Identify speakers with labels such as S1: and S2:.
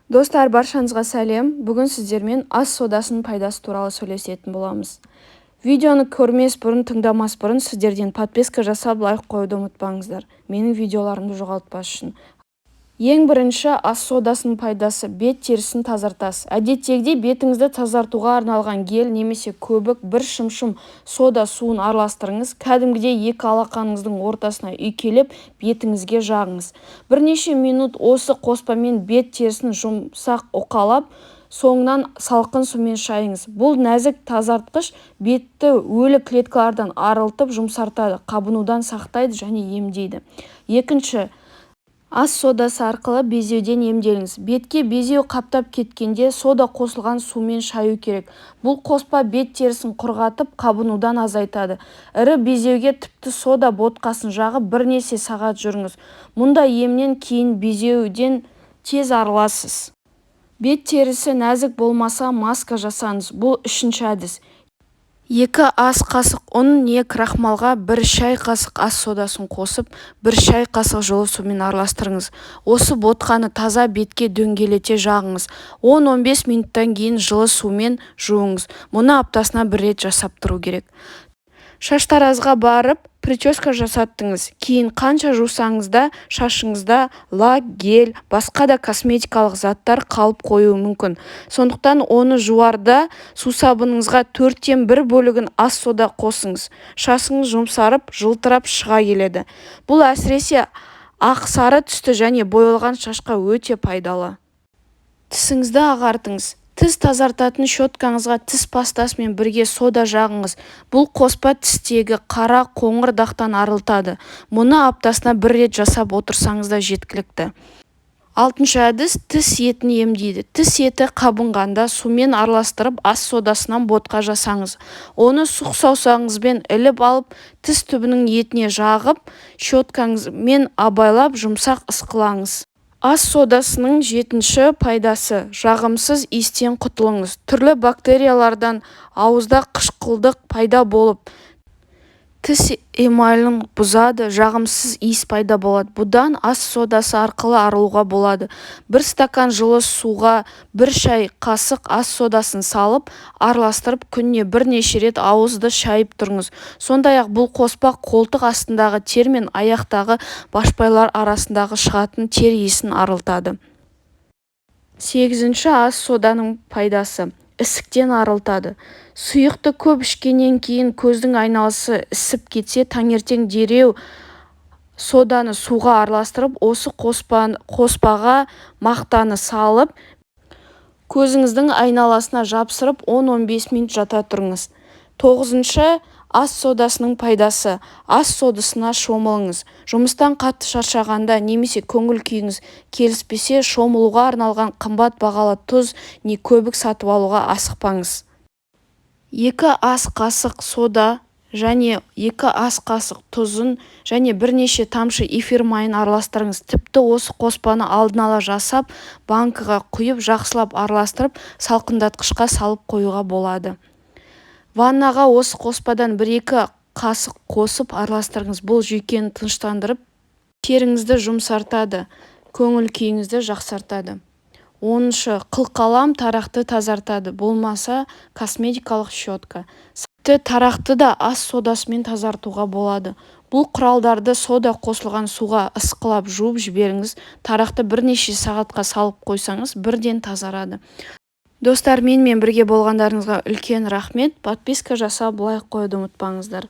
S1: Достар, баршаңызға сәлем. Бүгін сіздермен ас содасының пайдасы туралы сөйлесетін боламыз. Видеоны көрмес бұрын, тыңдамас бұрын сіздерден подписка жасап, лайк қоюды ұмытпаңыздар. Менің видеоларымды жоғалтпас үшін. Ең бірінші, ас содасының пайдасы: бет терісін тазартасыз. Әдеттегідей бетіңізді тазартуға арналған гель немесе көбік бір шымшым сода суын араластырыңыз. Кәдімгідей екі алақаныңыздың ортасына үйкелеп бетіңізге жағыңыз. Бірнеше минут осы қоспамен бет терісін жұмсақ уқалап, соңынан салқын сумен шайыңыз. Бұл нәзік тазартқыш бетті өлі клеткалардан арылтып жұмсартады, қабынудан сақтайды және емдейді. Екінші, ас содасы арқылы безеуден емделіңіз. Бетке безеу қаптап кеткенде сода қосылған сумен шаю керек. Бұл қоспа бет терісін құрғатып, қабынудан азайтады. Ірі безеуге тіпті сода ботқасын жағып бірнеше сағат жүріңіз. Мұндай емнен кейін безеуден тез арыласыз. Бет терісі нәзік болмаса, маска жасаңыз. Бұл үшінші әдіс. 2 ас қасық ұн не крахмалға 1 шай қасық ас содасын қосып, 1 шай қасық жылы сумен араластырыңыз. Осы ботқаны таза бетке дөңгелете жағыңыз. 10-15 минуттан кейін жылы сумен жуыңыз. Мұны аптасына 1 рет жасап тұру керек. Шаштаразға барып, прическа жасаттыңыз. Кейін қанша жусаңыз да шашыңызда лак, гель, басқа да косметикалық заттар қалып қоюы мүмкін. Сондықтан оны жуарда сусабыныңызға 4-тен 1 бөлігін ас сода қосыңыз. Шашыңыз жұмсарып, жылтырап шыға келеді. Бұл әсіресе ақ сары түсті және боялған шашқа өте пайдалы. Тісіңізді ағартыңыз. Тіс тазартатын щеткаңызға тіс пастасымен бірге сода жағыңыз. Бұл қоспа тістегі қара қоңыр дақтан арылтады. Мұны аптасына 1 рет жасап отырсаңыз да жеткілікті. 6-шы әдіс: тіс етін емдейді. Тіс еті қабынғанда сумен араластырып, ас содасынан ботқа жасаңыз. Оны сұқ саусағыңызбен іліп алып, тіс түбінің етіне жағып, щеткаңызмен абайлап жұмсақ ысқылаңыз. Ас содасының 7-ші пайдасы: жағымсыз иістен құтылыңыз. Түрлі бактериялардан ауызда қышқылдық пайда болып, тіс эмалін бұзады, жағымсыз иіс пайда болады. Бұдан ас содасы арқылы арылуға болады. 1 стакан жылы суға 1 шай қасық ас содасын салып, араластырып, күніне бірнеше рет ауызды шайып тұрыңыз. Сондай-ақ бұл қоспа қолтық астындағы тер мен аяқтағы башпайлар арасындағы шығатын тер иісін арылтады. 8-ші ас соданың пайдасы: ісіктен арылтады. Сұйықты көп ішкеннен кейін көздің айналасы ісіп кетсе, таңертең дереу соданы суға араластырып, осы қоспаға мақтаны салып, көзіңіздің айналасына жапсырып 10-15 минут жата тұрыңыз. 9-шы ас содасының пайдасы: ас содасына шомылыңыз. Жұмыстан қатты шаршағанда немесе көңіл күйіңіз келіспесе, шомылуға арналған қымбат бағалы тұз не көбік сатып алуға асықпаңыз. 2 ас қасық сода және 2 ас қасық тұзын және бірнеше тамшы эфир майын араластырыңыз. Тіпті осы қоспаны алдын ала жасап, банкіға құйып, жақсылап араластырып, салқындатқышқа салып қоюға болады. Ваннаға осы қоспадан 1-2 қасық қосып араластырыңыз. Бұл жүйкені тыныштандырып, теріңізді жұмсартады, көңіл күйіңізді жақсартады. 10-шы қылқалам тарақты тазартады, болмаса косметикалық щетка. Тарақты да ас содасымен тазартуға болады. Бұл құралдарды сода қосылған суға ысқылап жуып жіберіңіз. Тарақты бірнеше сағатқа салып қойсаңыз, бірден тазарады. Достар, менімен бірге болғандарыңызға үлкен рахмет. Подписка жасап, лайк қоюды ұмытпаңыздар.